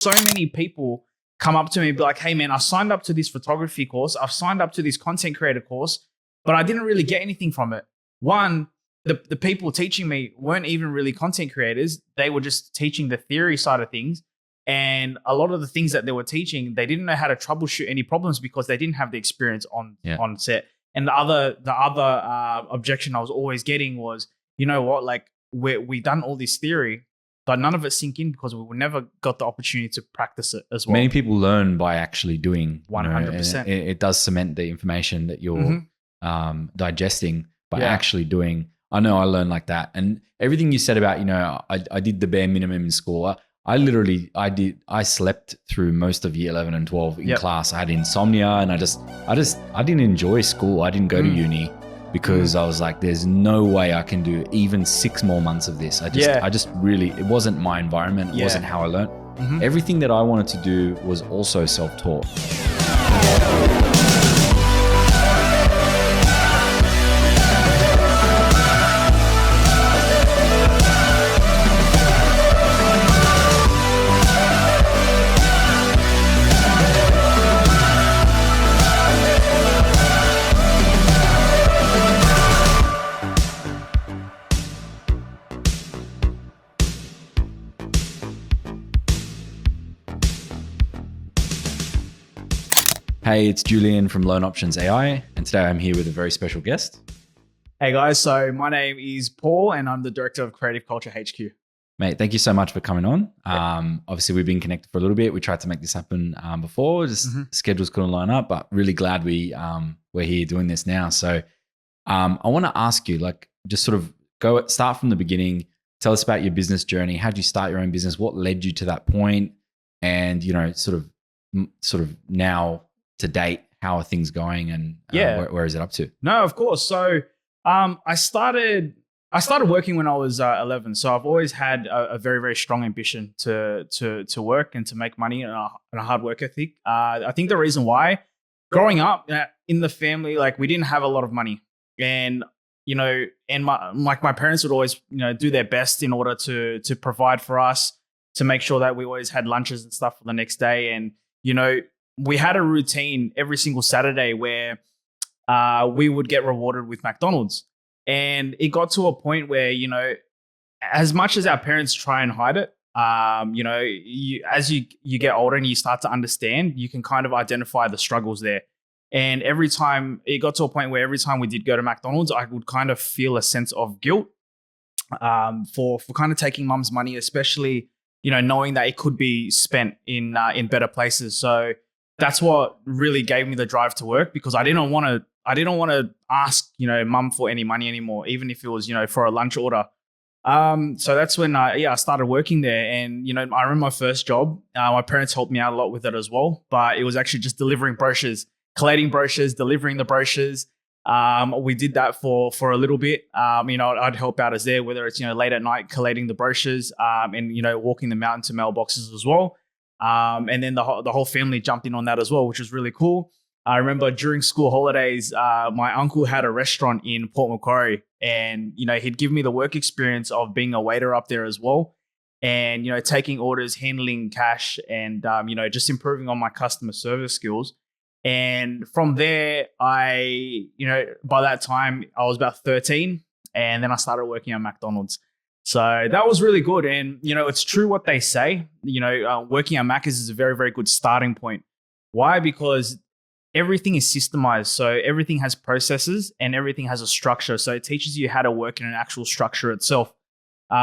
so many people come up to me and be like, hey man, I signed up to this photography course. I've signed up to this content creator course, but I didn't really get anything from it. One, the people teaching me weren't even really content creators. They were just teaching the theory side of things. And a lot of the things that they were teaching, they didn't know how to troubleshoot any problems because they didn't have the experience on set. And the other objection I was always getting was, you know what, like we done all this theory, but none of it sink in because we never got the opportunity to practice it as well. Many people learn by actually doing. 100%. It does cement the information that you're digesting by actually doing. I know I learned like that. And everything you said about, I did the bare minimum in school. I slept through most of year 11 and 12 in class. I had insomnia and I didn't enjoy school. I didn't go to uni because I was like, there's no way I can do even 6 more months of this. It wasn't my environment. It wasn't how I learned. Everything that I wanted to do was also self-taught. Hey, it's Julian from LoanOptions.ai, and today I'm here with a very special guest. Hey guys, so my name is Paul and I'm the Director of Creative Culture HQ. Mate, thank you so much for coming on. Obviously, we've been connected for a little bit. We tried to make this happen before, just schedules couldn't line up, but really glad we're here doing this now. So I want to ask you, just sort of start from the beginning. Tell us about your business journey. How did you start your own business? What led you to that point? And, sort of now to date, how are things going and where is it up to? No, of course. So I started working when I was 11. So I've always had a very, very strong ambition to work and to make money and a hard work ethic. I think the reason why, growing up in the family, we didn't have a lot of money, and my parents would always do their best in order to provide for us, to make sure that we always had lunches and stuff for the next day. And we had a routine every single Saturday where we would get rewarded with McDonald's. And it got to a point where, as much as our parents try and hide it, as you get older and you start to understand, you can kind of identify the struggles there. And it got to a point where every time we did go to McDonald's, I would kind of feel a sense of guilt for kind of taking mum's money, especially, knowing that it could be spent in better places. So that's what really gave me the drive to work, because I didn't want to ask, mum for any money anymore, even if it was, for a lunch order. So that's when I started working there. And, I remember my first job, my parents helped me out a lot with it as well, but it was actually just delivering brochures, collating brochures, delivering the brochures. We did that for a little bit. I'd help out as there, whether it's, late at night collating the brochures, and, walking them out into mailboxes as well. And then the whole family jumped in on that as well, which was really cool. I remember during school holidays, my uncle had a restaurant in Port Macquarie, and, he'd give me the work experience of being a waiter up there as well. And, taking orders, handling cash, and, just improving on my customer service skills. And from there, by that time I was about 13, and then I started working at McDonald's. So that was really good. And, it's true what they say, working at Macca's is a very, very good starting point. Why? Because everything is systemized. So everything has processes and everything has a structure. So it teaches you how to work in an actual structure itself.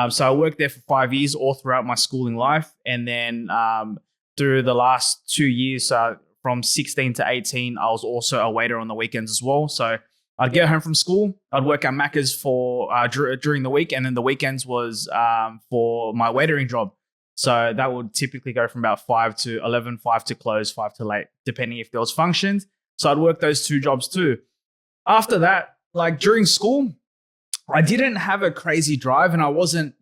So I worked there for 5 years all throughout my schooling life. And then through the last 2 years, from 16 to 18, I was also a waiter on the weekends as well. So I'd get home from school, I'd work at Macca's for during the week, and then the weekends was for my waitering job. So that would typically go from about 5 to 11, 5 to close, 5 to late, depending if there was functions. So I'd work those 2 jobs too. After that, during school, I didn't have a crazy drive, and I wasn't,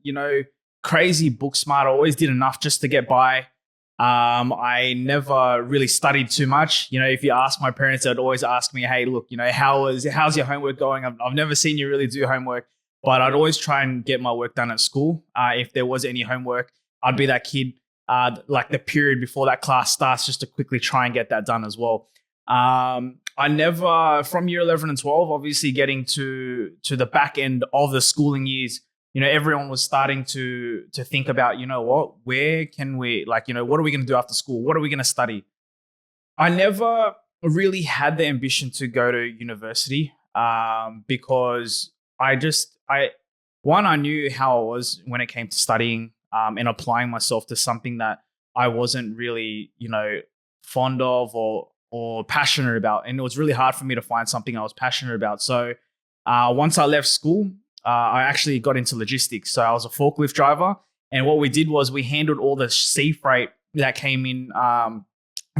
crazy book smart. I always did enough just to get by. I never really studied too much. If you ask my parents, they'd always ask me, hey, look, how's your homework going? I've never seen you really do homework, but I'd always try and get my work done at school. If there was any homework, I'd be that kid like the period before that class starts, just to quickly try and get that done as well. I never, from year 11 and 12, obviously getting to the back end of the schooling years, everyone was starting to think about, where can we, like, what are we going to do after school? What are we going to study? I never really had the ambition to go to university because I knew how I was when it came to studying and applying myself to something that I wasn't really, fond of or passionate about. And it was really hard for me to find something I was passionate about. So once I left school, I actually got into logistics. So I was a forklift driver. And what we did was we handled all the sea freight that came in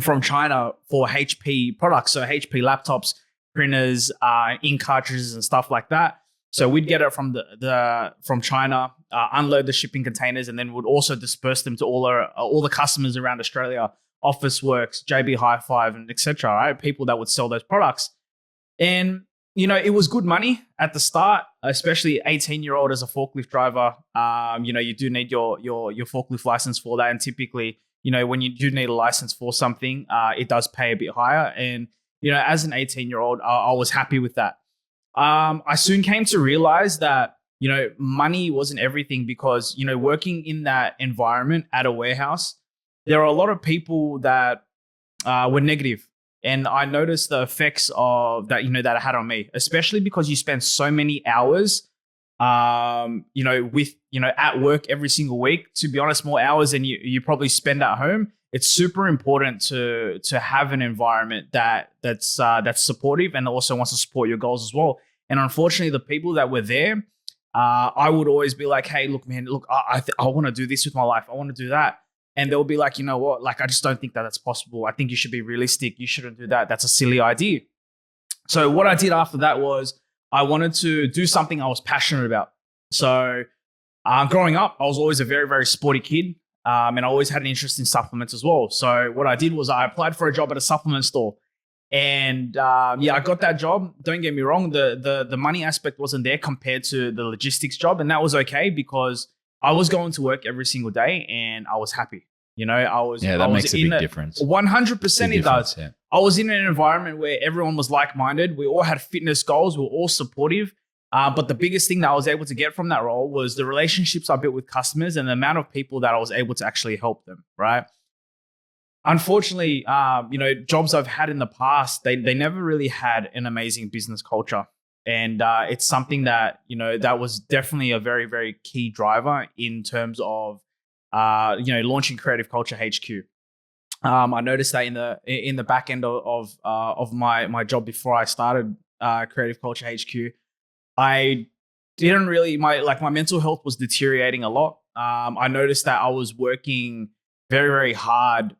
from China for HP products. So HP laptops, printers, ink cartridges and stuff like that. So we'd get it from from China, unload the shipping containers, and then we'd also disperse them to all the customers around Australia, Officeworks, JB Hi-Fi, and etc. Right, people that would sell those products, and it was good money at the start, especially 18-year-old as a forklift driver. You do need your forklift license for that, and typically, when you do need a license for something, it does pay a bit higher. And as an 18-year-old, I was happy with that. I soon came to realize that, money wasn't everything because, working in that environment at a warehouse, there are a lot of people that were negative. And I noticed the effects of that, that it had on me, especially because you spend so many hours, at work every single week. To be honest, more hours than you probably spend at home. It's super important to have an environment that's supportive and also wants to support your goals as well. And unfortunately, the people that were there, I would always be like, "Hey, look, man, I want to do this with my life. I want to do that." And they'll be like, "You know what? Like, I just don't think that's possible. I think you should be realistic. You shouldn't do that. That's a silly idea." So what I did after that was I wanted to do something I was passionate about. So growing up, I was always a very, very sporty kid. And I always had an interest in supplements as well. So what I did was I applied for a job at a supplement store. And I got that job. Don't get me wrong, the money aspect wasn't there compared to the logistics job. And that was okay because I was going to work every single day and I was happy. That makes a big difference. 100% it does. Yeah. I was in an environment where everyone was like-minded. We all had fitness goals. We were all supportive. But the biggest thing that I was able to get from that role was the relationships I built with customers and the amount of people that I was able to actually help them, right? Unfortunately, jobs I've had in the past, they never really had an amazing business culture. And it's something that, that was definitely a very, very key driver in terms of, launching Creative Culture HQ. I noticed that in the back end of my job before I started Creative Culture HQ, I didn't really, my mental health was deteriorating a lot. I noticed that I was working very, very hard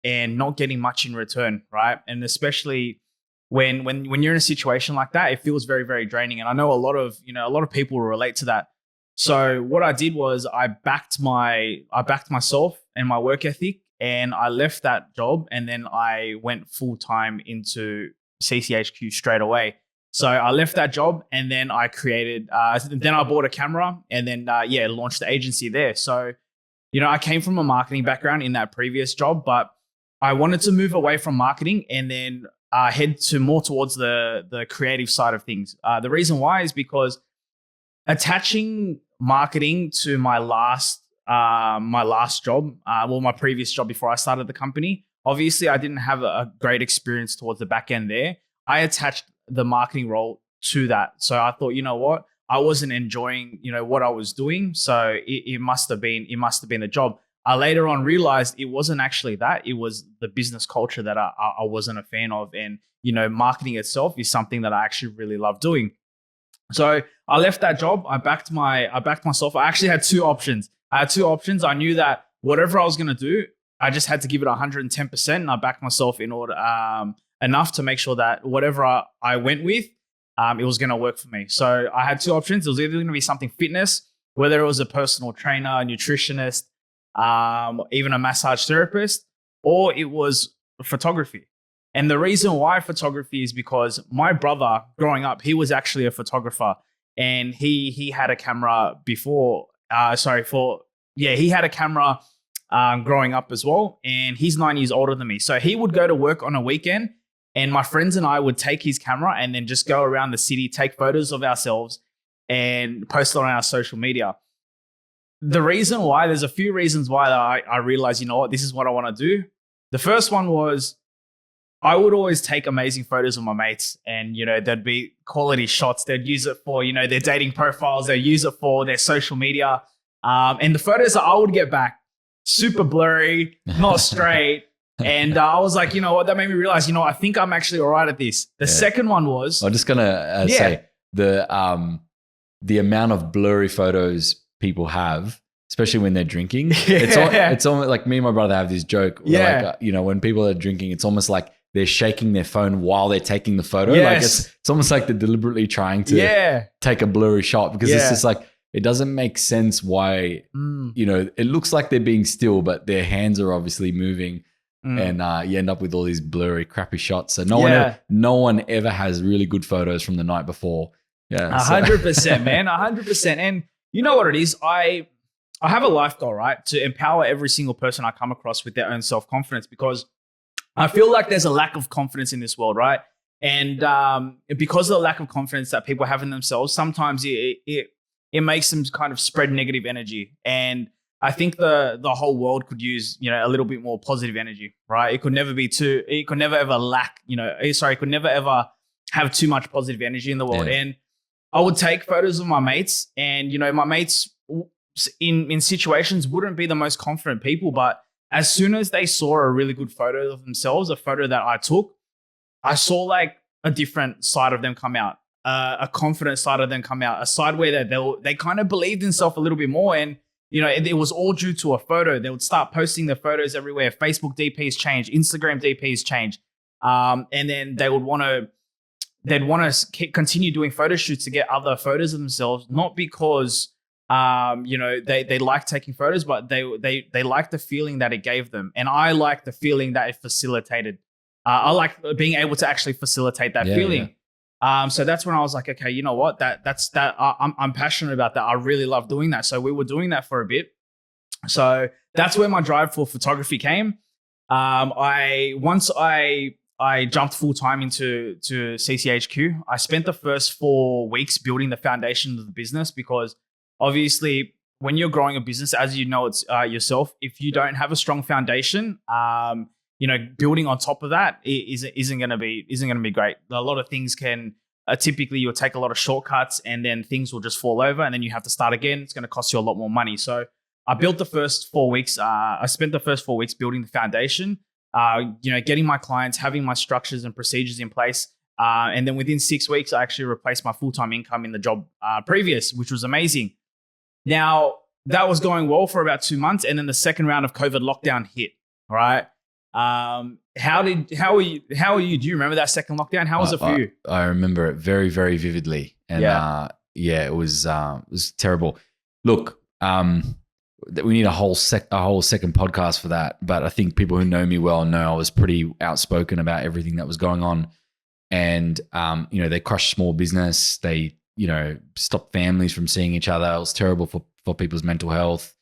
and not getting much in return, right? And especially when you're in a situation like that, it feels very, very draining. And I know a lot of people will relate to that. So what I did was I backed myself and my work ethic, and I left that job, and then I went full time into CCHQ straight away. So I left that job, and then I created. Then I bought a camera, and then launched the agency there. So I came from a marketing background in that previous job, but I wanted to move away from marketing and then head more towards the creative side of things. The reason why is because attaching marketing to my last job, my previous job before I started the company, obviously I didn't have a great experience towards the back end there. I attached the marketing role to that. So I thought, you know what? I wasn't enjoying, what I was doing. So it must have been the job. I later on realized it wasn't actually that. It was the business culture that I wasn't a fan of. And, marketing itself is something that I actually really love doing. So I left that job. I backed myself. I actually had two options. I knew that whatever I was going to do, I just had to give it 110%. And I backed myself in order enough to make sure that whatever I went with, it was going to work for me. So I had two options. It was either going to be something fitness, whether it was a personal trainer, a nutritionist, even a massage therapist, or it was photography. And the reason why photography is because my brother growing up, he was actually a photographer, and he had a camera before, he had a camera growing up as well. And he's 9 years older than me. So he would go to work on a weekend, and my friends and I would take his camera and then just go around the city, take photos of ourselves and post it on our social media. The reason why, there's a few reasons why I realized, you know what, this is what I want to do. The first one was I would always take amazing photos of my mates, and, you know, there'd be quality shots. They'd use it for, you know, their dating profiles. They'd use it for their social media. And the photos that I would get back, super blurry, not straight. And I was like, you know what, that made me realize, you know, I think I'm actually all right at this. The second one was, I'm just going to say the amount of blurry photos people have, especially when they're drinking. It's almost like me and my brother have this joke. Where like, you know, when people are drinking, it's almost like they're shaking their phone while they're taking the photo. Like it's almost like they're deliberately trying to take a blurry shot, because it's just like, it doesn't make sense why, you know, it looks like they're being still, but their hands are obviously moving. And you end up with all these blurry, crappy shots. So no one ever has really good photos from the night before. Yeah, 100%, man, 100%. And you know what it is? I have a life goal, right? To empower every single person I come across with their own self-confidence, because I feel like there's a lack of confidence in this world, right? And because of the lack of confidence that people have in themselves, sometimes it makes them kind of spread negative energy. And I think the whole world could use, you know, a little bit more positive energy, right? It could never ever lack, you know, it could never ever have too much positive energy in the world. And I would take photos of my mates, and, you know, my mates in situations wouldn't be the most confident people, but as soon as they saw a really good photo of themselves, a photo that I took, I saw like a different side of them come out, a confident side of them come out, a side where they kind of believed in themselves a little bit more. And, you know, it was all due to a photo. They would start posting their photos everywhere. Facebook DPs change, Instagram DPs change. And then they'd want to continue doing photo shoots to get other photos of themselves, not because, you know, they like taking photos, but they like the feeling that it gave them. And I like the feeling that it facilitated. I like being able to actually facilitate that feeling. So that's when I was like, okay, you know what? I'm passionate about that. I really love doing that. So we were doing that for a bit. So that's where my drive for photography came. Once I jumped full time into CCHQ. I spent the first 4 weeks building the foundation of the business, because obviously when you're growing a business, as you know, it's yourself, if you don't have a strong foundation, you know, building on top of that isn't going to be great. A lot of things can typically you'll take a lot of shortcuts, and then things will just fall over, and then you have to start again. It's going to cost you a lot more money. So I built the first 4 weeks. I spent the first 4 weeks building the foundation, you know, getting my clients, having my structures and procedures in place. And then within 6 weeks, I actually replaced my full-time income in the job previous, which was amazing. Now, that was going well for about 2 months. And then the second round of COVID lockdown hit, right? How are you? Do you remember that second lockdown? How was it for you? I remember it very, very vividly. And it was terrible. Look, we need a whole second podcast for that. But I think people who know me well know I was pretty outspoken about everything that was going on. And, you know, they crushed small business. They, you know, stopped families from seeing each other. It was terrible for people's mental health.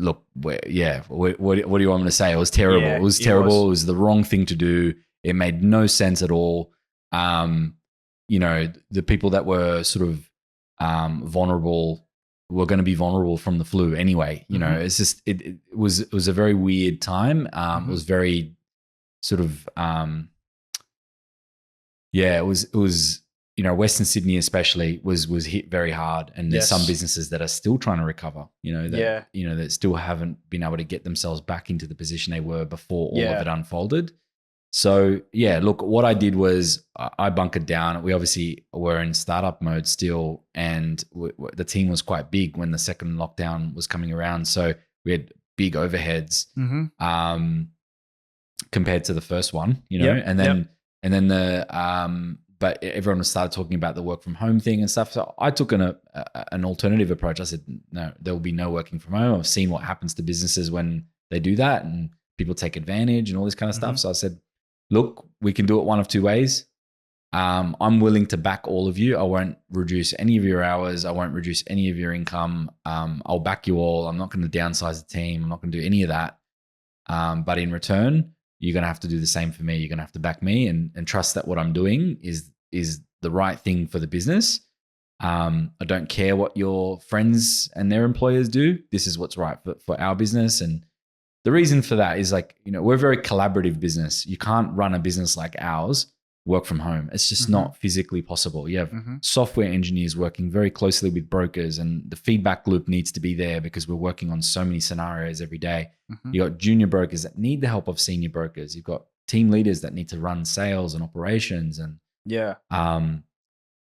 Look, what do you want me to say? It was terrible. It was terrible. It was the wrong thing to do. It made no sense at all. You know, the people that were sort of vulnerable were going to be vulnerable from the flu anyway. You know, it's just it was a very weird time. It was very sort of it was. You know, Western Sydney especially was hit very hard, and there's some businesses that are still trying to recover. You know, that still haven't been able to get themselves back into the position they were before all of it unfolded. So look, what I did was I bunkered down. We obviously were in startup mode still, and the team was quite big when the second lockdown was coming around. So we had big overheads compared to the first one. You know, and then the but everyone started talking about the work from home thing and stuff. So I took an alternative approach. I said, no, there will be no working from home. I've seen what happens to businesses when they do that, and people take advantage and all this kind of stuff. So I said, look, we can do it one of two ways. I'm willing to back all of you. I won't reduce any of your hours. I won't reduce any of your income. I'll back you all. I'm not going to downsize the team. I'm not going to do any of that. But in return, you're going to have to do the same for me. You're going to have to back me and trust that what I'm doing is the right thing for the business. I don't care what your friends and their employers do. This is what's right for our business. And the reason for that is like, we're a very collaborative business. You can't run a business like ours, work from home. It's just not physically possible. You have software engineers working very closely with brokers, and the feedback loop needs to be there because we're working on so many scenarios every day. You got junior brokers that need the help of senior brokers. You've got team leaders that need to run sales and operations. And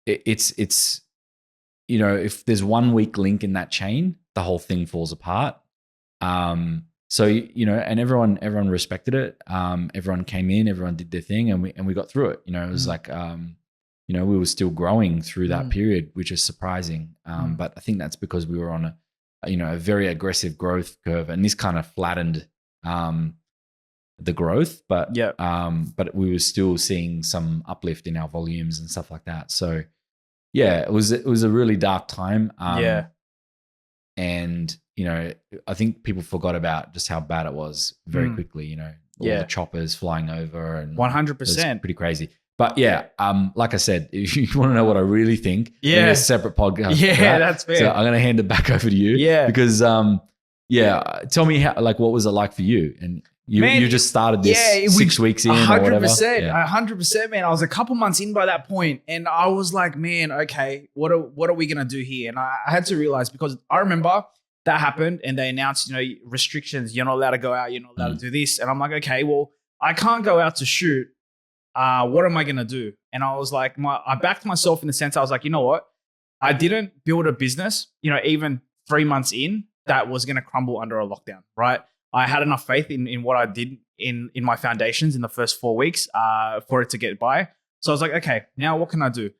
it's if there's one weak link in that chain, the whole thing falls apart. So, and everyone respected it. Everyone came in, everyone did their thing, and we got through it. It was like, we were still growing through that period, which is surprising. But I think that's because we were on a very aggressive growth curve, and this kind of flattened the growth, but we were still seeing some uplift in our volumes and stuff like that. So yeah, it was a really dark time. And I think people forgot about just how bad it was very quickly. All the choppers flying over, and 100%, pretty crazy. But yeah, like I said, if you want to know what I really think, a separate podcast. Yeah, that's fair. So I'm going to hand it back over to you. Yeah, because tell me how, like, what was it like for you? And you just started this 6 weeks in, 100%, or whatever. 100%, man. I was a couple months in by that point, and I was like, man, okay, what are we gonna do here? And I had to realize, because I remember that happened, and they announced, restrictions. You're not allowed to go out. You're not allowed to do this. And I'm like, okay, well, I can't go out to shoot. What am I gonna do? And I was like, I backed myself in the sense I was like, you know what? I didn't build a business, even 3 months in, that was gonna crumble under a lockdown, right? I had enough faith in what I did in my foundations in the first 4 weeks for it to get by. So I was like, okay, now what can I do?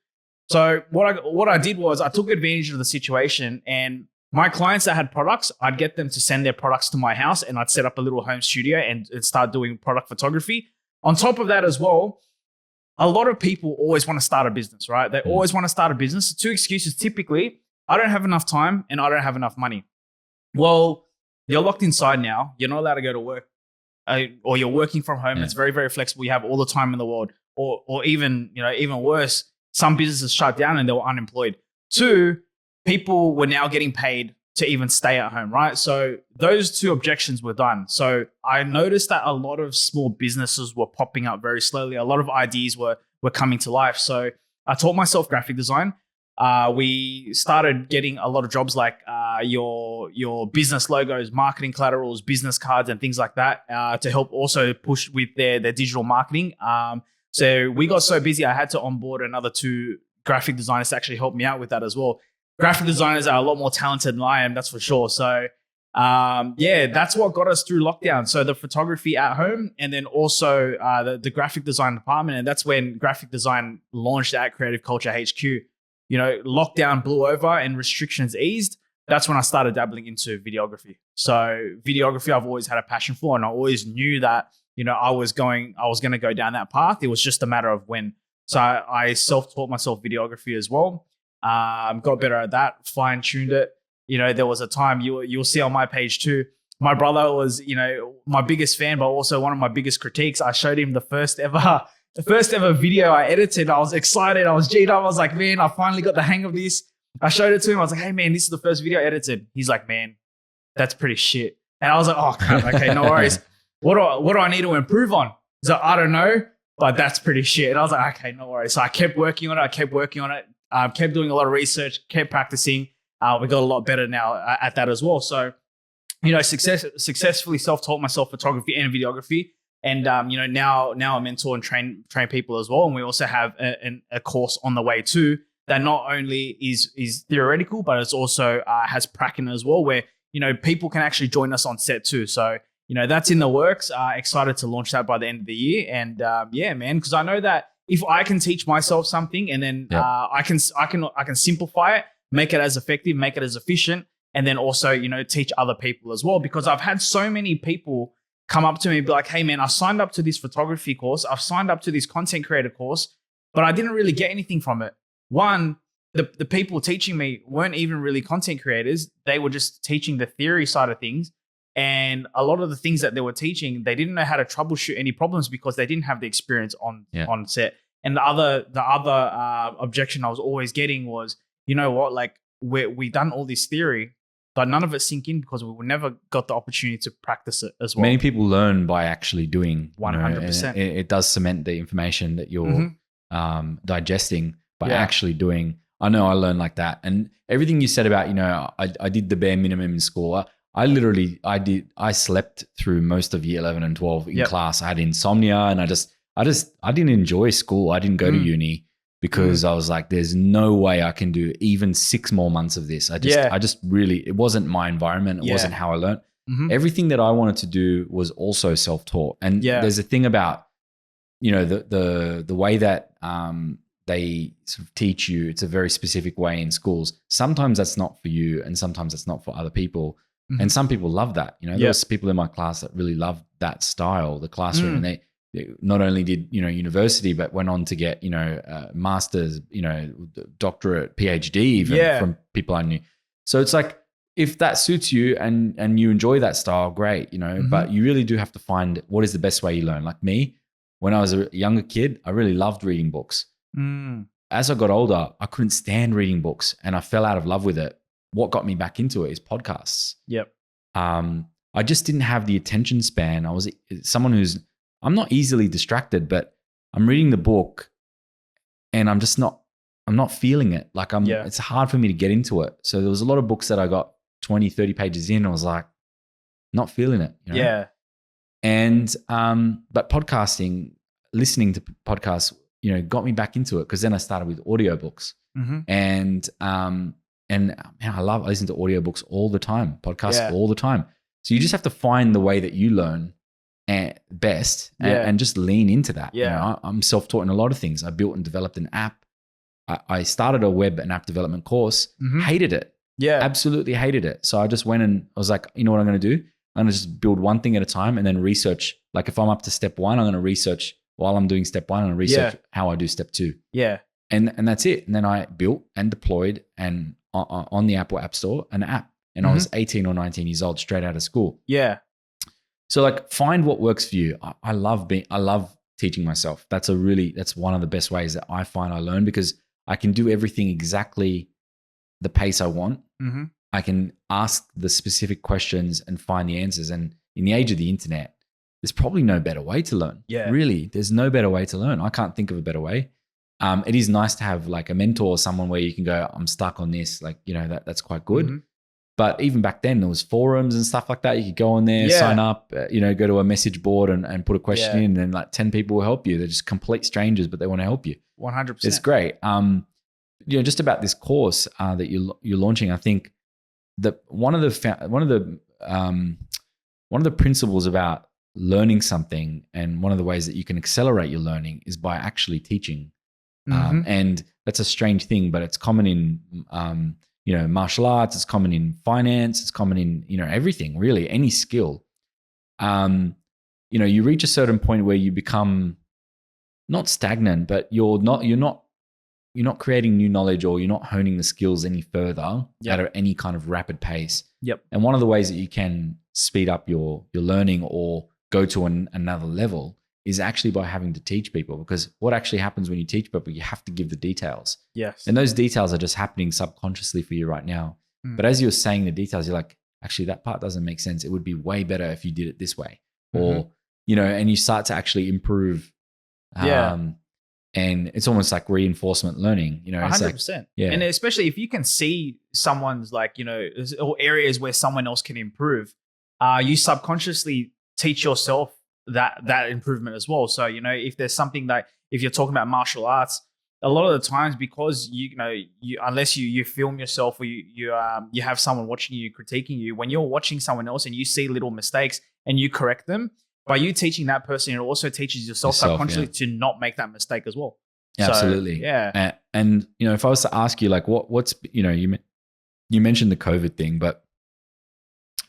So what I did was I took advantage of the situation, and my clients that had products, I'd get them to send their products to my house, and I'd set up a little home studio and start doing product photography. On top of that as well, a lot of people always want to start a business, right? They always want to start a business. 2 excuses typically: I don't have enough time and I don't have enough money. Well, you're locked inside now. You're not allowed to go to work, or you're working from home. It's very, very flexible. You have all the time in the world, or even worse, some businesses shut down and they were unemployed. 2, people were now getting paid to even stay at home, right? So those 2 objections were done. So I noticed that a lot of small businesses were popping up very slowly. A lot of ideas were coming to life. So I taught myself graphic design. We started getting a lot of jobs like your business logos, marketing collaterals, business cards, and things like that to help also push with their digital marketing. So we got so busy, I had to onboard another 2 graphic designers to actually help me out with that as well. Graphic designers are a lot more talented than I am, that's for sure. So that's what got us through lockdown. So the photography at home, and then also the graphic design department. And that's when graphic design launched at Creative Culture HQ. Lockdown blew over and restrictions eased. That's when I started dabbling into videography. So videography, I've always had a passion for, and I always knew that, I was going to go down that path. It was just a matter of when. So I self-taught myself videography as well. Got better at that, fine-tuned it. There was a time you'll see on my page too. My brother was, my biggest fan, but also one of my biggest critiques. I showed him the first ever video I edited. I was excited. I was G'd up. I was like, man, I finally got the hang of this. I showed it to him. I was like, hey man, this is the first video I edited. He's like, man, that's pretty shit. And I was like, oh crap, okay, no worries. What do I need to improve on? He's like, I don't know, but that's pretty shit. And I was like, okay, no worries. So I kept working on it. Kept doing a lot of research, kept practicing. We got a lot better now at that as well. So, successfully self-taught myself photography and videography. And, now I mentor and train people as well. And we also have a course on the way too that not only is theoretical, but it's also has prac as well, where, people can actually join us on set too. So, that's in the works. Excited to launch that by the end of the year. And man, because I know that if I can teach myself something, and then I can simplify it, make it as effective, make it as efficient, and then also, teach other people as well. Because I've had so many people come up to me and be like, hey man, I signed up to this photography course. I've signed up to this content creator course, but I didn't really get anything from it. One, the people teaching me weren't even really content creators. They were just teaching the theory side of things. And a lot of the things that they were teaching, they didn't know how to troubleshoot any problems because they didn't have the experience on set. And the other objection I was always getting was, you know what, like we've done all this theory, but none of it sink in because we never got the opportunity to practice it as well. Many people learn by actually doing. 100%. It does cement the information that you're digesting by actually doing. I know I learned like that. And everything you said about, I did the bare minimum in school. I slept through most of year 11 and 12 in class. I had insomnia and I didn't enjoy school. I didn't go to uni because I was like, there's no way I can do even 6 more months of this. It wasn't my environment. It wasn't how I learned. Everything that I wanted to do was also self-taught. And there's a thing about, the way that they sort of teach you, it's a very specific way in schools. Sometimes that's not for you and sometimes it's not for other people. And some people love that. There was people in my class that really loved that style, the classroom. And they not only did, university, but went on to get, master's, doctorate, PhD even from people I knew. So it's like, if that suits you and you enjoy that style, great, but you really do have to find what is the best way you learn. Like me, when I was a younger kid, I really loved reading books. As I got older, I couldn't stand reading books and I fell out of love with it. What got me back into it is podcasts. I just didn't have the attention span. I was someone I'm not easily distracted, but I'm reading the book and I'm not feeling it. Like it's hard for me to get into it. So there was a lot of books that I got 20, 30 pages in. I was like, not feeling it. And, but podcasting, listening to podcasts, got me back into it because then I started with audiobooks. And man, I listen to audiobooks all the time, podcasts all the time. So you just have to find the way that you learn best and just lean into that. I'm self-taught in a lot of things. I built and developed an app. I started a web and app development course, hated it. Absolutely hated it. So I just went and I was like, you know what I'm going to do? I'm going to just build one thing at a time and then research. Like if I'm up to step 1, I'm going to research while I'm doing step 1 and research how I do step 2. And that's it. And then I built and deployed and on the Apple App Store an app. And I was 18 or 19 years old, straight out of school. So like find what works for you. I love teaching myself. That's one of the best ways that I find I learn because I can do everything exactly the pace I want. I can ask the specific questions and find the answers. And in the age of the internet, there's probably no better way to learn. Really, there's no better way to learn. I can't think of a better way. It is nice to have like a mentor or someone where you can go, I'm stuck on this. Like, that's quite good. But even back then there was forums and stuff like that. You could go on there, sign up, go to a message board and put a question in and like 10 people will help you. They're just complete strangers, but they want to help you. 100%. It's great. Just about this course that you're launching, I think that one of the principles about learning something and one of the ways that you can accelerate your learning is by actually teaching. And that's a strange thing, but it's common in, martial arts, it's common in finance, it's common in, everything really, any skill. You reach a certain point where you become not stagnant, but you're not creating new knowledge or you're not honing the skills any further at any kind of rapid pace. And one of the ways that you can speed up your learning or go to another level is actually by having to teach people, because what actually happens when you teach people, you have to give the details. And those details are just happening subconsciously for you right now. But as you're saying the details, you're like, actually that part doesn't make sense. It would be way better if you did it this way. Or, and you start to actually improve. And it's almost like reinforcement learning, 100%. And especially if you can see someone's like, or areas where someone else can improve, you subconsciously teach yourself that improvement as well. So, if there's something that, if you're talking about martial arts, a lot of the times, because you unless you film yourself or you have someone watching you, critiquing you, when you're watching someone else and you see little mistakes and you correct them, by you teaching that person, it also teaches yourself subconsciously to not make that mistake as well. Absolutely. So, and if I was to ask you, like, what's you mentioned the COVID thing, but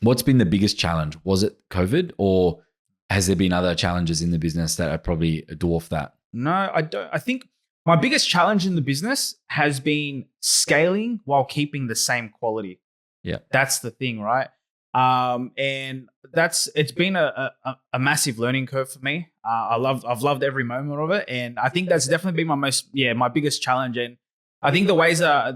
what's been the biggest challenge? Was it COVID, or has there been other challenges in the business that are probably dwarf that? No, I don't. I think My biggest challenge in the business has been scaling while keeping the same quality. Yeah. That's the thing, right? And it's been a massive learning curve for me. I've loved every moment of it, and I think that's definitely been my biggest challenge. And I think the ways that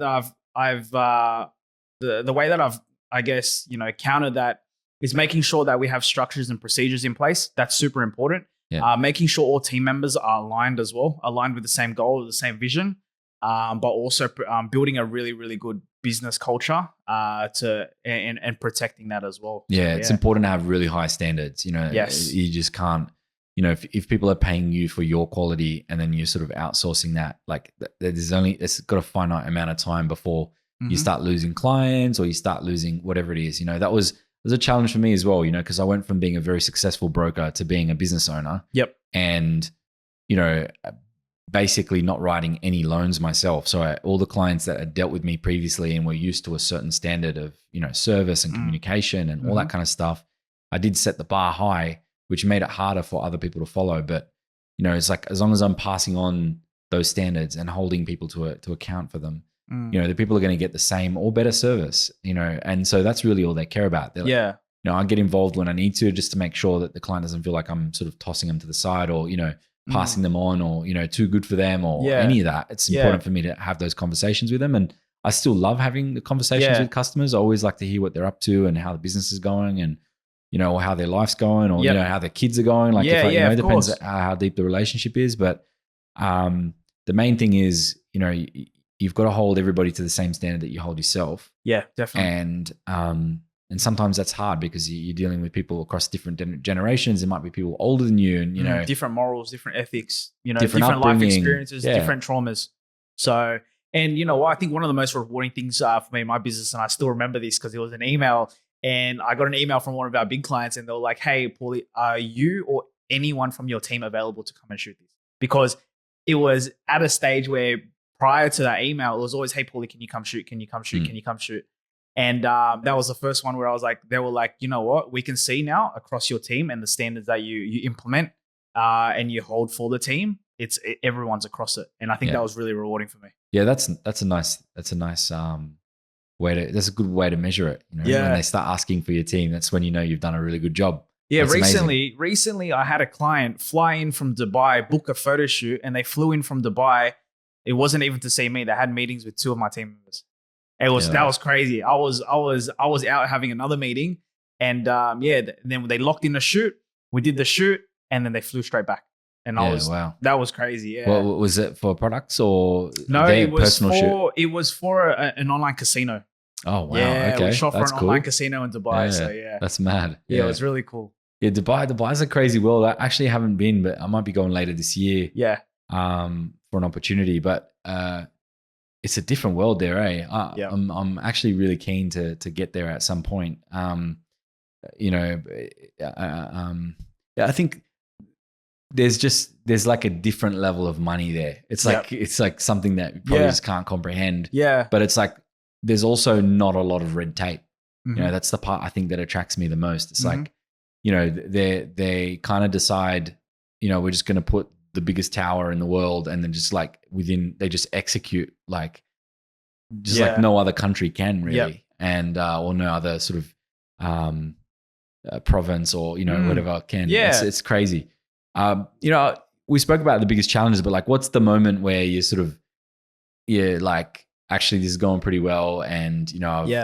the way that I've, I guess, countered that is making sure that we have structures and procedures in place. That's super important. Yeah. Making sure all team members are aligned as well, aligned with the same goal, the same vision, but also building a really, really good business culture and protecting that as well. Yeah, So, it's important to have really high standards. Yes. You just can't, if people are paying you for your quality and then you're sort of outsourcing that, like it's got a finite amount of time before you start losing clients or you start losing whatever it is. That was a challenge for me as well, because I went from being a very successful broker to being a business owner. Yep. And, basically not writing any loans myself. So all the clients that had dealt with me previously and were used to a certain standard of, service and communication and all that kind of stuff, I did set the bar high, which made it harder for other people to follow. But, it's like, as long as I'm passing on those standards and holding people to account for them, the people are going to get the same or better service, and so that's really all they care about. They're like, I get involved when I need to, just to make sure that the client doesn't feel like I'm sort of tossing them to the side or, passing them on or, too good for them or any of that. It's important for me to have those conversations with them. And I still love having the conversations with customers. I always like to hear what they're up to and how the business is going and, or how their life's going or, how their kids are going. Like, it depends on how deep the relationship is. But the main thing is, you've got to hold everybody to the same standard that you hold yourself. Yeah, definitely. And sometimes that's hard because you're dealing with people across different generations. There might be people older than you and, different morals, different ethics, different life experiences, different traumas. So, and I think one of the most rewarding things for me in my business, and I still remember this because it was an email, and I got an email from one of our big clients and they were like, "Hey, Paulie, are you or anyone from your team available to come and shoot this?" Because it was at a stage where prior to that email, it was always, "Hey, Paulie, can you come shoot? Can you come shoot? Can you come shoot?" And that was the first one where I was like, they were like, "You know what? We can see now across your team and the standards that you implement and you hold for the team. Everyone's across it." And I think that was really rewarding for me. Yeah, that's a nice way to. That's a good way to measure it. When they start asking for your team, that's when you've done a really good job. Yeah, that's recently I had a client fly in from Dubai, book a photo shoot, and they flew in from Dubai. It wasn't even to see me. They had meetings with 2 of my team members. That was crazy. I was out having another meeting, and then they locked in a shoot. We did the shoot, and then they flew straight back. And that was crazy. Yeah. Well, was it for products or no? It was personal shoot? It was for an online casino. Oh wow! Yeah, okay. we shot for That's an cool. online casino in Dubai. So that's mad. Yeah, it was really cool. Yeah, Dubai's a crazy world. I actually haven't been, but I might be going later this year. Yeah. For an opportunity, but it's a different world there, eh? I'm actually really keen to get there at some point. I think there's like a different level of money there. It's like something that you probably just can't comprehend. Yeah. But it's like there's also not a lot of red tape. That's the part I think that attracts me the most. It's like, they kind of decide, we're just going to put the biggest tower in the world, and then just like they just execute like no other country can really, and or no other sort of province or whatever can. It's crazy. We spoke about the biggest challenges, but like, what's the moment where you sort of like, actually this is going pretty well, and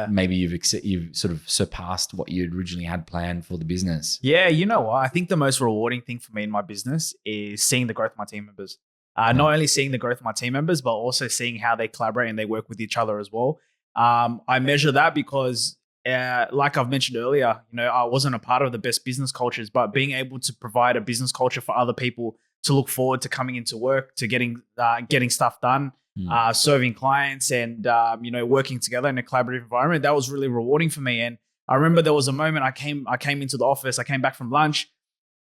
maybe you've sort of surpassed what you originally had planned for the business? Yeah, I think the most rewarding thing for me in my business is seeing the growth of my team members. Not only seeing the growth of my team members, but also seeing how they collaborate and they work with each other as well. I measure that because, like I've mentioned earlier, I wasn't a part of the best business cultures, but being able to provide a business culture for other people to look forward to coming into work, to getting stuff done, serving clients, and working together in a collaborative environment, that was really rewarding for me. And I remember there was a moment I came into the office, I came back from lunch,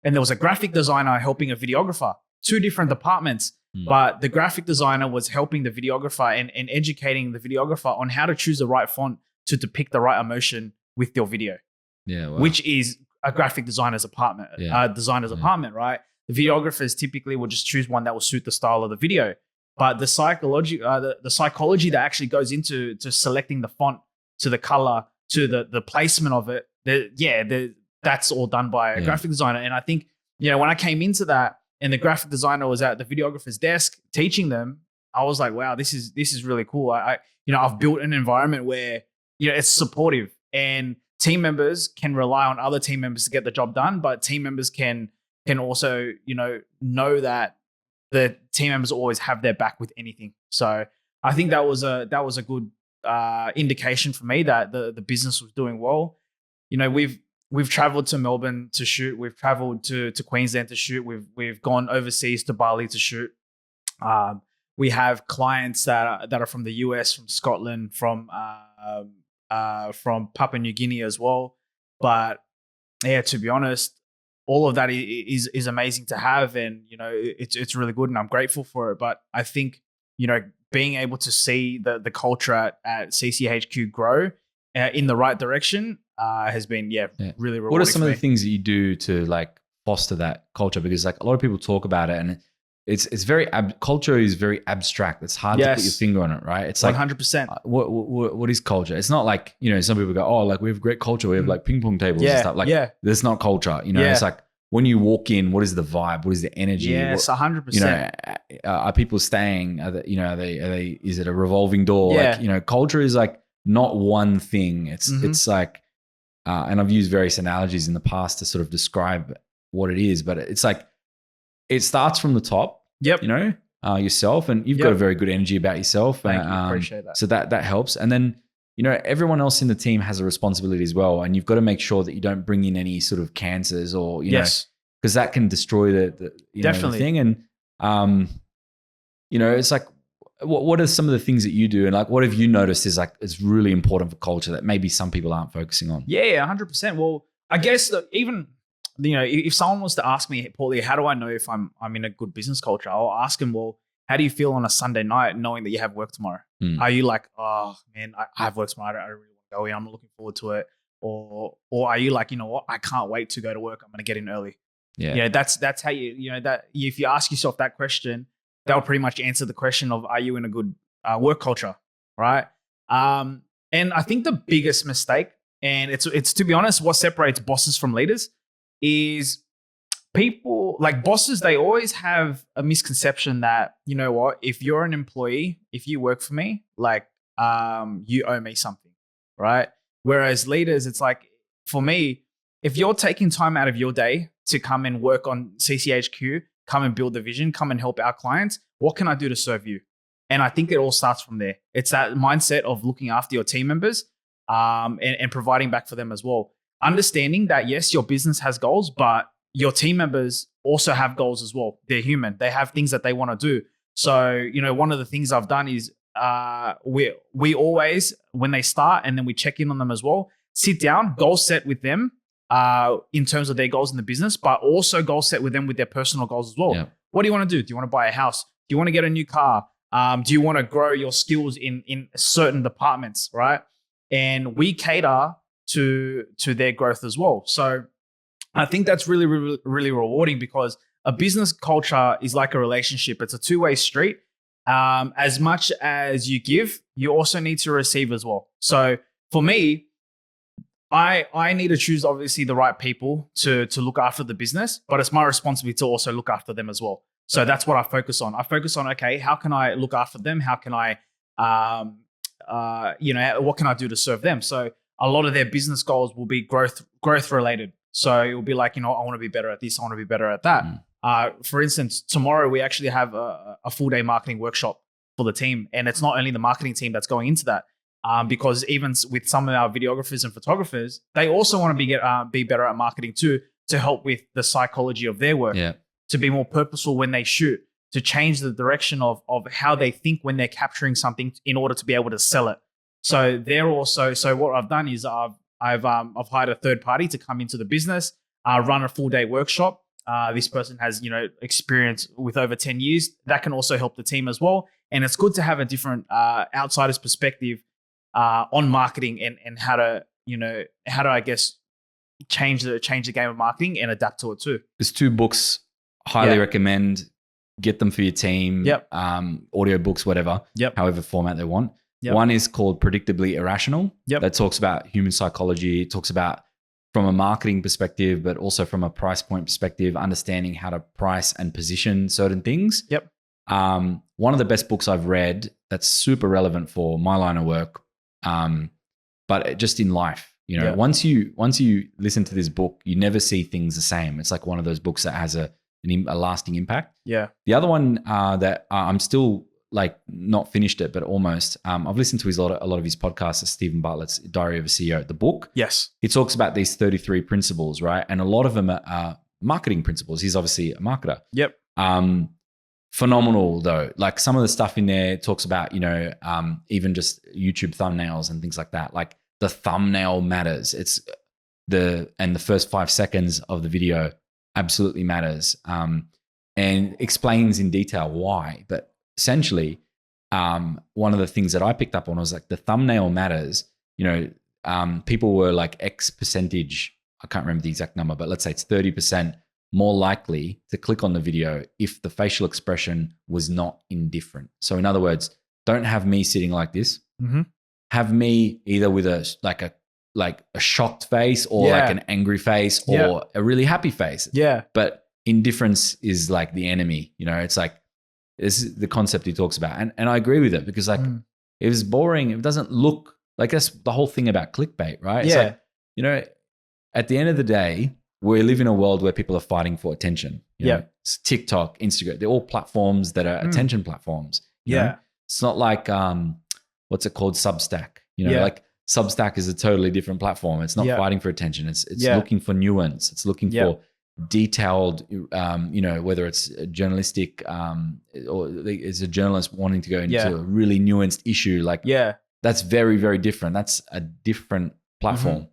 and there was a graphic designer helping a videographer, 2 different departments. But the graphic designer was helping the videographer and educating the videographer on how to choose the right font to depict the right emotion with your video. Yeah, wow. Which is a graphic designer's apartment, designer's apartment, right? The videographers typically will just choose one that will suit the style of the video. but the psychology that actually goes into selecting the font, to the color, to the placement of it, that's all done by a graphic designer. And I think, when I came into that and the graphic designer was at the videographer's desk teaching them, I was like, wow, this is really cool. I've built an environment where, it's supportive, and team members can rely on other team members to get the job done, but team members can also, know that the team members always have their back with anything. So I think that was a good indication for me that the business was doing well. We've traveled to Melbourne to shoot. We've traveled to Queensland to shoot. We've gone overseas to Bali to shoot. We have clients that are from the US, from Scotland, from Papua New Guinea as well. But yeah, to be honest, all of that is amazing to have, and it's really good, and I'm grateful for it. But I think being able to see the culture at CCHQ grow in the right direction has been really rewarding. What are some of the things that you do to like foster that culture? Because like a lot of people talk about it, and it's very culture is very abstract. It's hard to put your finger on it, right? It's 100%. Like what is culture? It's not like some people go, oh, like we have great culture. We have like ping pong tables and stuff. Like that's not culture. It's like when you walk in, what is the vibe? What is the energy? Yes, 100%. Are people staying? Are they? Is it a revolving door? Yeah. Like culture is like not one thing. It's like, and I've used various analogies in the past to sort of describe what it is, but it's like it starts from the top. Yep. Yourself, and you've got a very good energy about yourself. Thank you. Appreciate that. So that helps. And then, everyone else in the team has a responsibility as well. And you've got to make sure that you don't bring in any sort of cancers or, because that can destroy the Definitely. the thing. And, it's like, what are some of the things that you do? And like, what have you noticed is like, it's really important for culture that maybe some people aren't focusing on? Yeah, 100%. Well, I guess that even, if someone was to ask me, Paulie, how do I know if I'm in a good business culture? I'll ask them, well, how do you feel on a Sunday night knowing that you have work tomorrow? Are you like, oh man, I have work tomorrow. I don't really want to go in. I'm not looking forward to it. Or are you like, you know what? I can't wait to go to work. I'm going to get in early. Yeah. That's how that if you ask yourself that question, that'll pretty much answer the question of, are you in a good work culture? Right. And I think the biggest mistake, and it's to be honest, what separates bosses from leaders is people like bosses. They always have a misconception that, if you're an employee, if you work for me, like, you owe me something, right? Whereas leaders, it's like, for me, if you're taking time out of your day to come and work on CCHQ, come and build the vision, come and help our clients, what can I do to serve you? And I think it all starts from there. It's that mindset of looking after your team members, and providing back for them as well. Understanding that, yes, your business has goals, but your team members also have goals as well. They're human. They have things that they want to do. So, one of the things I've done is we always, when they start and then we check in on them as well, sit down, goal set with them in terms of their goals in the business, but also goal set with them with their personal goals as well. Yeah. What do you want to do? Do you want to buy a house? Do you want to get a new car? Do you want to grow your skills in certain departments, right? And we cater to their growth as well. So I think that's really, really, really rewarding, because a business culture is like a relationship. It's a two-way street. As much as you give, you also need to receive as well. So for me, I need to choose obviously the right people to look after the business, but it's my responsibility to also look after them as well. So that's what I focus on. I focus on, okay, how can I look after them? How can I, what can I do to serve them? So a lot of their business goals will be growth related. So it will be like, I want to be better at this. I want to be better at that. For instance, tomorrow we actually have a full day marketing workshop for the team. And it's not only the marketing team that's going into that, because even with some of our videographers and photographers, they also want to be better at marketing too, to help with the psychology of their work, to be more purposeful when they shoot, to change the direction of how they think when they're capturing something in order to be able to sell it. So they're also, so what I've done is I've hired a third party to come into the business, run a full day workshop. This person has, experience with over 10 years. That can also help the team as well. And it's good to have a different outsider's perspective on marketing and how to I guess change the game of marketing and adapt to it too. There's two books highly recommend. get them for your team. Yep. Audiobooks, whatever. Yep. However format they want. Yep. One is called Predictably Irrational. Yep. That talks about human psychology. It talks about from a marketing perspective, but also from a price point perspective, understanding how to price and position certain things. Yep. One of the best books I've read that's super relevant for my line of work, but just in life. Yep. Once you listen to this book, you never see things the same. It's like one of those books that has a lasting impact. Yeah. The other one that I'm still like not finished it, but almost. I've listened to a lot of his podcasts. Stephen Bartlett's Diary of a CEO. The book, yes, he talks about these 33 principles, right? And a lot of them are marketing principles. He's obviously a marketer. Yep. Phenomenal though. Like some of the stuff in there talks about, even just YouTube thumbnails and things like that. Like the thumbnail matters. It's the first 5 seconds of the video absolutely matters. And explains in detail why. But essentially, one of the things that I picked up on was like the thumbnail matters. People were like X percentage, I can't remember the exact number, but let's say it's 30% more likely to click on the video if the facial expression was not indifferent. So in other words, don't have me sitting like this. Mm-hmm. Have me either with a shocked face or like an angry face or a really happy face. Yeah. But indifference is like the enemy. It's like, this is the concept he talks about. And I agree with it because like it was boring. It doesn't look like, that's the whole thing about clickbait, right? Yeah. It's like, at the end of the day, we live in a world where people are fighting for attention. It's TikTok, Instagram, they're all platforms that are attention platforms. You know? It's not like, what's it called? Substack. Like Substack is a totally different platform. It's not fighting for attention. It's looking for nuance. It's looking for detailed, whether it's journalistic or it's a journalist wanting to go into a really nuanced issue. Like, that's very, very different. That's a different platform. Mm-hmm.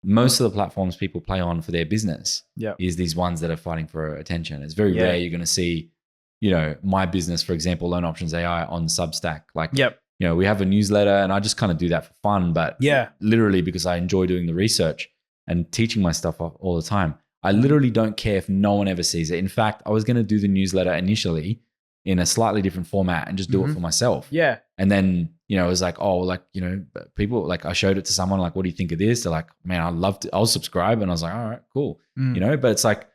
Most of the platforms people play on for their business is these ones that are fighting for attention. It's very rare you're going to see, my business, for example, LoanOptions.ai on Substack. Like, we have a newsletter and I just kind of do that for fun, but literally because I enjoy doing the research and teaching my stuff all the time. I literally don't care if no one ever sees it. In fact, I was going to do the newsletter initially in a slightly different format and just do it for myself. Yeah. And then, it was like, people, like I showed it to someone like, what do you think of this? They're like, man, I'll subscribe. And I was like, all right, cool. But it's like,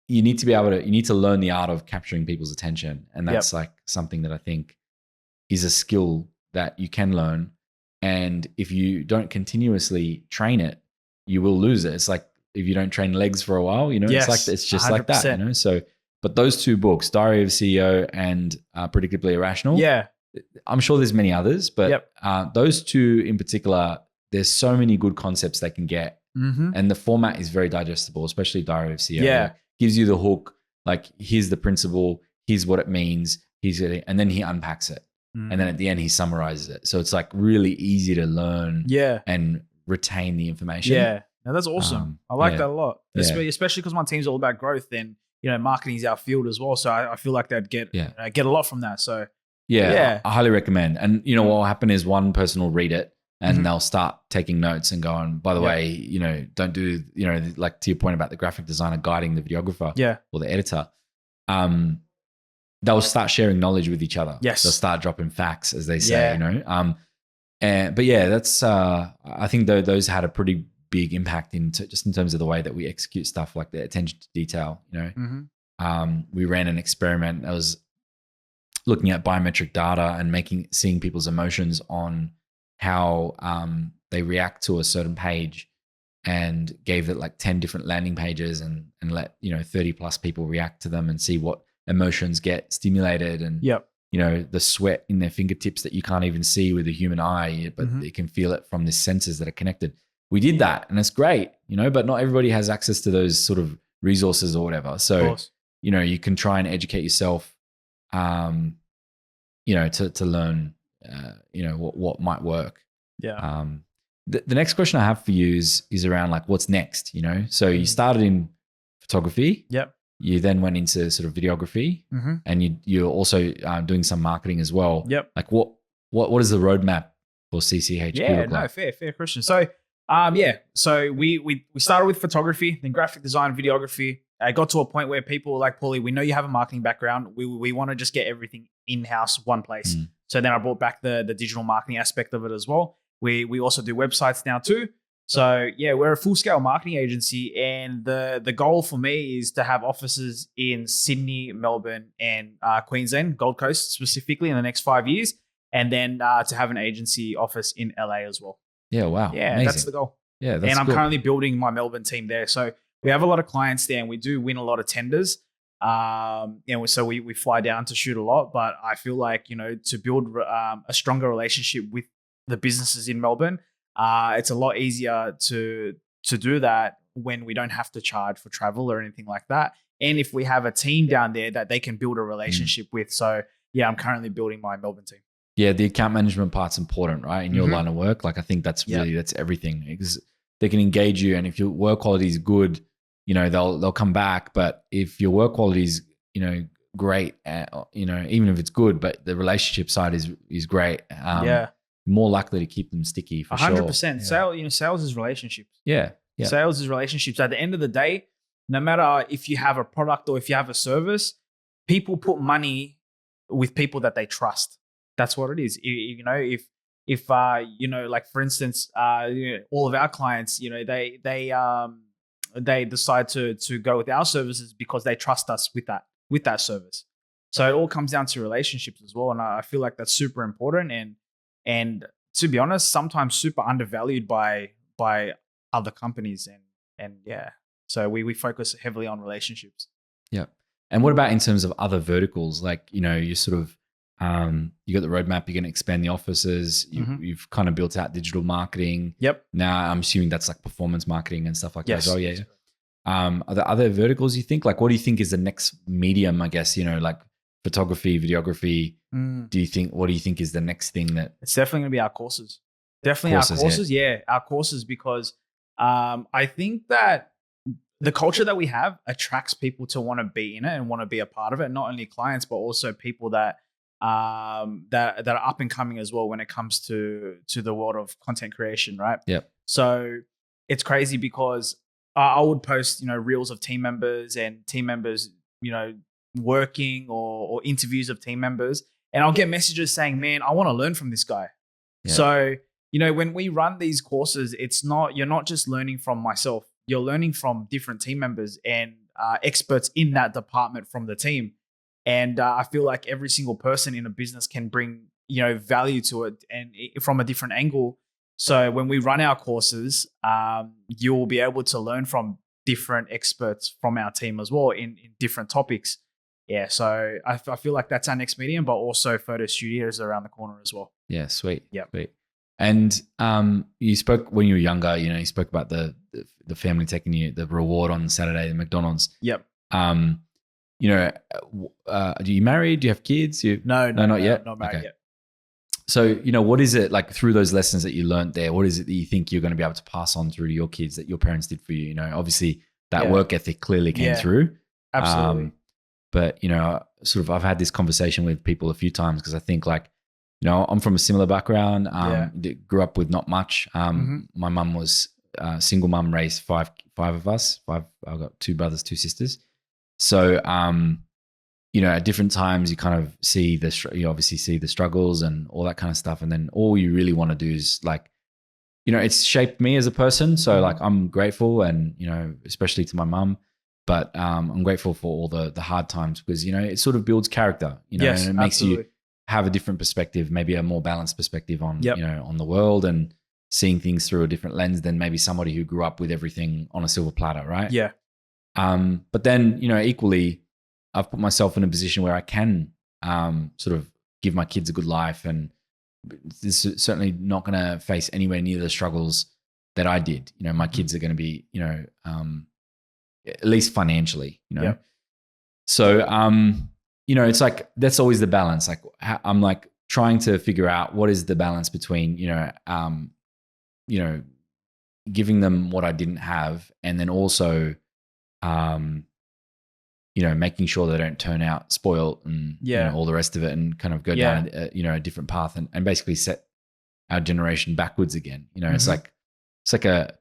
you need to learn the art of capturing people's attention. And that's like something that I think is a skill that you can learn. And if you don't continuously train it, you will lose it. It's like, if you don't train legs for a while, it's just 100%. Like that, So, but those two books, Diary of a CEO and Predictably Irrational. Yeah. I'm sure there's many others, but those two in particular, there's so many good concepts they can get. Mm-hmm. And the format is very digestible, especially Diary of a CEO. Yeah. Like, gives you the hook, like here's the principle, here's what it means, and then he unpacks it. And then at the end, he summarizes it. So it's like really easy to learn and retain the information. Yeah. Now that's awesome. I like that a lot, especially because my team's all about growth and, marketing is our field as well. So I feel like they'd get a lot from that. So I highly recommend. And what will happen is one person will read it and they'll start taking notes and going, by the way, don't do, like to your point about the graphic designer guiding the videographer or the editor. They'll start sharing knowledge with each other. Yes. They'll start dropping facts, as they say, but that's, I think those had a pretty big impact just in terms of the way that we execute stuff, like the attention to detail. We ran an experiment that was looking at biometric data and seeing people's emotions on how they react to a certain page, and gave it like 10 different landing pages and let 30 plus people react to them and see what emotions get stimulated, and the sweat in their fingertips that you can't even see with a human eye, but you can feel it from the sensors that are connected. We did that and it's great, but not everybody has access to those sort of resources or whatever. So, you can try and educate yourself, to learn, what might work. Yeah. The next question I have for you is around like, what's next, So you started in photography. Yep. You then went into sort of videography, and you're also doing some marketing as well. Yep. Like what is the roadmap for CCHQ look like? Fair question. So, so we started with photography, then graphic design, videography. I got to a point where people were like, Paulie, we know you have a marketing background. We want to just get everything in-house, one place. So then I brought back the digital marketing aspect of it as well. We also do websites now too. So yeah, we're a full-scale marketing agency, and the goal for me is to have offices in Sydney, Melbourne, and Queensland, Gold Coast specifically in the next 5 years, and then to have an agency office in LA as well. Yeah, wow. Yeah, amazing. That's the goal. Yeah, that's and I'm cool. currently building my Melbourne team there. So we have a lot of clients there, and we do win a lot of tenders. So we fly down to shoot a lot, but I feel like, to build a stronger relationship with the businesses in Melbourne, it's a lot easier to do that when we don't have to charge for travel or anything like that. And if we have a team down there that they can build a relationship with. So yeah, I'm currently building my Melbourne team. Yeah, the account management part's important, right? In your line of work. Like I think that's really, that's everything, because they can engage you. And if your work quality is good, they'll come back. But if your work quality is, great, even if it's good, but the relationship side is great. More likely to keep them sticky for 100%. sure. Sales is relationships. Yeah. Sales is relationships. At the end of the day, no matter if you have a product or if you have a service, people put money with people that they trust. That's what it is. If like for instance, all of our clients, they decide to go with our services because they trust us with that service. So it all comes down to relationships as well, and I feel like that's super important. And to be honest, sometimes super undervalued by other companies. And yeah, so we focus heavily on relationships. Yeah. And what about in terms of other verticals? Like, you sort of, you got the roadmap, you're going to expand the offices. You've kind of built out digital marketing. Yep. Now I'm assuming that's like performance marketing and stuff like that as well. Yeah. Yes. Are there other verticals you think? Like, what do you think is the next medium, I guess, like photography, videography? What do you think is the next thing that? It's definitely going to be our courses. Definitely our courses. Yeah, our courses, because I think that the culture that we have attracts people to want to be in it and want to be a part of it. Not only clients, but also people that that are up and coming as well when it comes to the world of content creation, right? Yep. So it's crazy because I would post, reels of team members and team members, working or interviews of team members, and I'll get messages saying, "Man, I want to learn from this guy." Yeah. So when we run these courses, you're not just learning from myself. You're learning from different team members and experts in that department from the team. And I feel like every single person in a business can bring, value to it and from a different angle. So when we run our courses, you'll be able to learn from different experts from our team as well in different topics. Yeah. So I feel like that's our next medium, but also photo studios around the corner as well. Yeah. Sweet. Yeah. Sweet. And you spoke when you were younger, you spoke about the family taking you the reward on Saturday, the McDonald's. Yep. Are you married? Do you have kids? No, not yet. Not married yet. So, what is it like through those lessons that you learned there? What is it that you think you're going to be able to pass on through to your kids that your parents did for you? Obviously that work ethic clearly came through. Absolutely. But, sort of I've had this conversation with people a few times because I think like, I'm from a similar background. Grew up with not much. My mum was a single mum, raised five of us. I've got 2 brothers, 2 sisters. So, at different times you kind of you obviously see the struggles and all that kind of stuff. And then all you really want to do is like, it's shaped me as a person. So like, I'm grateful and, especially to my mum, but I'm grateful for all the hard times because, it sort of builds character, and it makes you have a different perspective, maybe a more balanced perspective on, on the world and seeing things through a different lens than maybe somebody who grew up with everything on a silver platter. Right. Yeah. But then, equally, I've put myself in a position where I can sort of give my kids a good life, and this is certainly not going to face anywhere near the struggles that I did. My kids are going to be, at least financially, So, it's like that's always the balance. Like I'm like trying to figure out what is the balance between, giving them what I didn't have, and then also, making sure they don't turn out spoiled and all the rest of it, and kind of go down a different path and basically set our generation backwards again. It's like a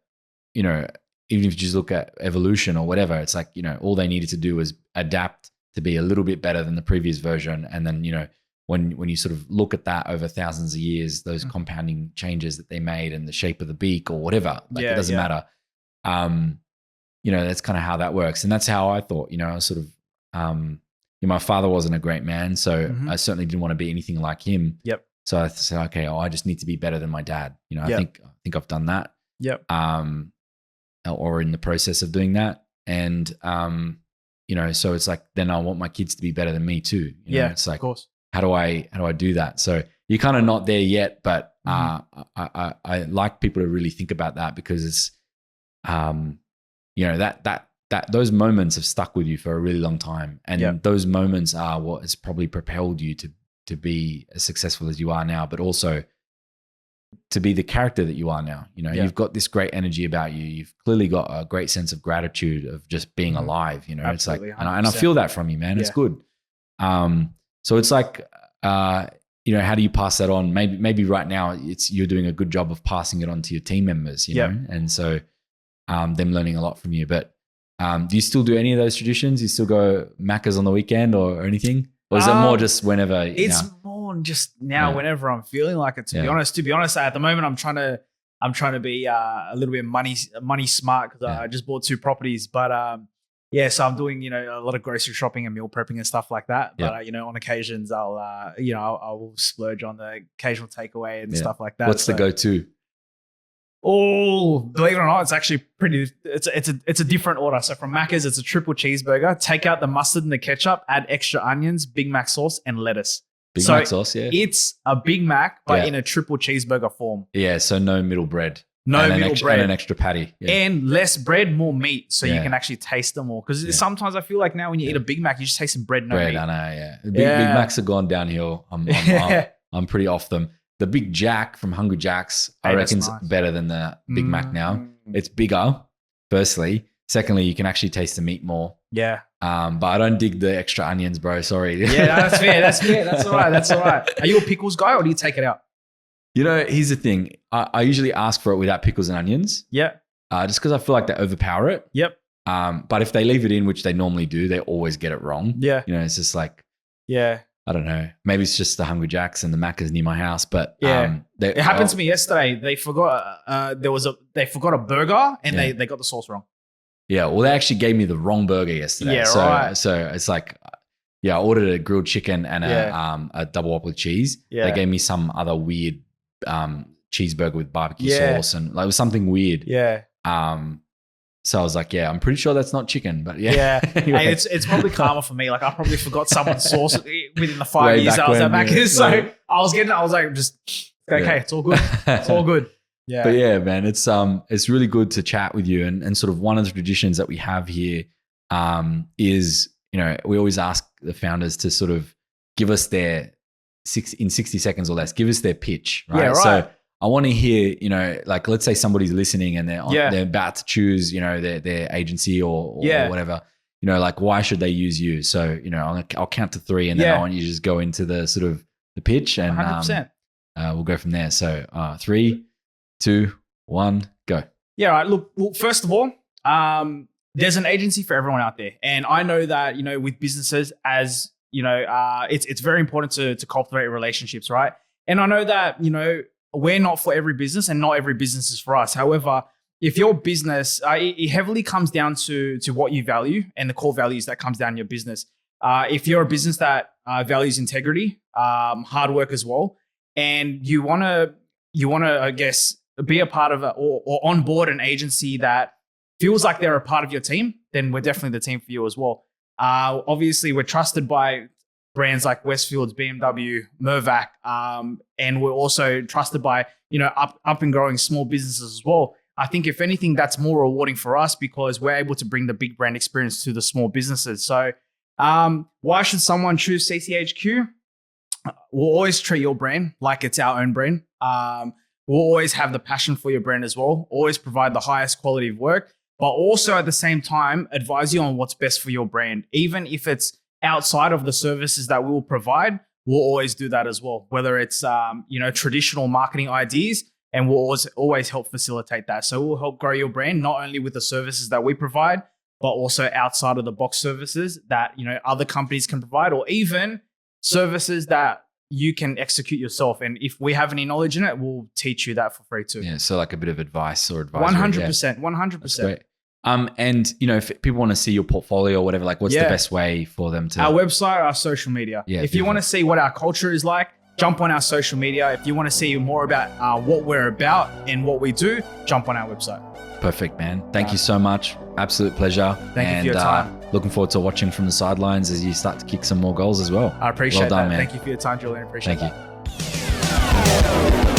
even if you just look at evolution or whatever, it's like, all they needed to do was adapt to be a little bit better than the previous version. And then, when you sort of look at that over thousands of years, those compounding changes that they made and the shape of the beak or whatever, like it doesn't matter. That's kind of how that works. And that's how I thought, I was sort of, my father wasn't a great man, so I certainly didn't want to be anything like him. Yep. So I said, okay, I just need to be better than my dad. I think I've done that. Yep. Or in the process of doing that. And, so it's like, then I want my kids to be better than me too. It's like, of course. How do I do that? So you're kind of not there yet, but I like people to really think about that, because it's, that those moments have stuck with you for a really long time. And those moments are what has probably propelled you to be as successful as you are now, but also to be the character that you are now. You've got this great energy about you. You've clearly got a great sense of gratitude of just being alive. It's like, and I feel that from you, man. It's good. So it's like, how do you pass that on? Maybe right now you're doing a good job of passing it on to your team members, know? And so them learning a lot from you. But do you still do any of those traditions? You still go Macca's on the weekend or anything? Or is it more just whenever? It's more just now whenever I'm feeling like it, to be honest. To be honest, at the moment I'm trying to be a little bit money smart, because I just bought 2 properties. But so I'm doing, a lot of grocery shopping and meal prepping and stuff like that. But, on occasions I will splurge on the occasional takeaway and stuff like that. What's the go-to? Oh, believe it or not, it's actually it's a different order. So from Macca's, it's a triple cheeseburger. Take out the mustard and the ketchup, add extra onions, Big Mac sauce, and lettuce. Big Mac sauce, yeah. It's a Big Mac, but in a triple cheeseburger form. Yeah, so no middle bread. No middle bread. And an extra patty. Yeah. And less bread, more meat, so you can actually taste them more. Because sometimes I feel like now when you eat a Big Mac, you just taste some bread, no meat. I know, yeah. Big Macs have gone downhill. I'm pretty off them. The Big Jack from Hungry Jack's, I reckon, is better than the Big Mac now. It's bigger, firstly. Secondly, you can actually taste the meat more. Yeah. But I don't dig the extra onions, bro. Sorry. Yeah, that's fair. That's all right. Are you a pickles guy, or do you take it out? Here's the thing. I usually ask for it without pickles and onions. Yeah. Just because I feel like they overpower it. Yep. But if they leave it in, which they normally do, they always get it wrong. Yeah. It's just like, yeah. I don't know. Maybe it's just the Hungry Jacks and the Macca's near my house, but it happened to me yesterday. They forgot they forgot a burger and they got the sauce wrong. Yeah, well, they actually gave me the wrong burger yesterday. Yeah, right. So it's like, I ordered a grilled chicken and a double whopper with cheese. Yeah. They gave me some other weird cheeseburger with barbecue sauce, and like it was something weird. Yeah. So I was like, I'm pretty sure that's not chicken, but Anyway. Hey, it's probably karma for me. Like I probably forgot someone's sauce within the 5 years I was at Macca's. So I was like, just okay, it's all good. It's all good. Yeah. But yeah, man, it's really good to chat with you. And sort of one of the traditions that we have here is, we always ask the founders to sort of give us their 60 seconds or less, give us their pitch, right? Yeah, right. So I want to hear, like let's say somebody's listening and they're about to choose, their agency or whatever, like why should they use you? So, I'll count to 3 and then I want you to just go into the sort of the pitch and 100%. We'll go from there. So 3, 2, 1, go. Yeah, right. Look, well, first of all, there's an agency for everyone out there. And I know that, with businesses as, it's very important to cultivate relationships, right? And I know that, we're not for every business and not every business is for us. However, if your business, it heavily comes down to what you value and the core values that comes down in your business. If you're a business that values integrity, hard work as well, and you want to, I guess, be a part of or onboard an agency that feels like they're a part of your team, then we're definitely the team for you as well. Obviously, we're trusted by brands like Westfields, BMW, Mervac, and we're also trusted by, up and growing small businesses as well. I think if anything, that's more rewarding for us because we're able to bring the big brand experience to the small businesses. So why should someone choose CCHQ? We'll always treat your brand like it's our own brand. We'll always have the passion for your brand as well, always provide the highest quality of work, but also at the same time, advise you on what's best for your brand. Even if it's outside of the services that we will provide, we'll always do that as well. Whether it's, traditional marketing ideas, and we'll always help facilitate that. So we'll help grow your brand, not only with the services that we provide, but also outside of the box services that, you know, other companies can provide, or even services that you can execute yourself. And if we have any knowledge in it, we'll teach you that for free too. Yeah. So like a bit of advice or advice. 100%, 100%. And you know, if people want to see your portfolio or whatever, like what's the best way for them to? Our website, our social media. Yeah, if you want to see what our culture is like, jump on our social media. If you want to see more about what we're about and what we do, jump on our website. Perfect, man. Thank you so much. Absolute pleasure. Thank you for your time. Looking forward to watching from the sidelines as you start to kick some more goals as well. I appreciate well done, that. Man. Thank you for your time, Julian. Appreciate Thank that. you.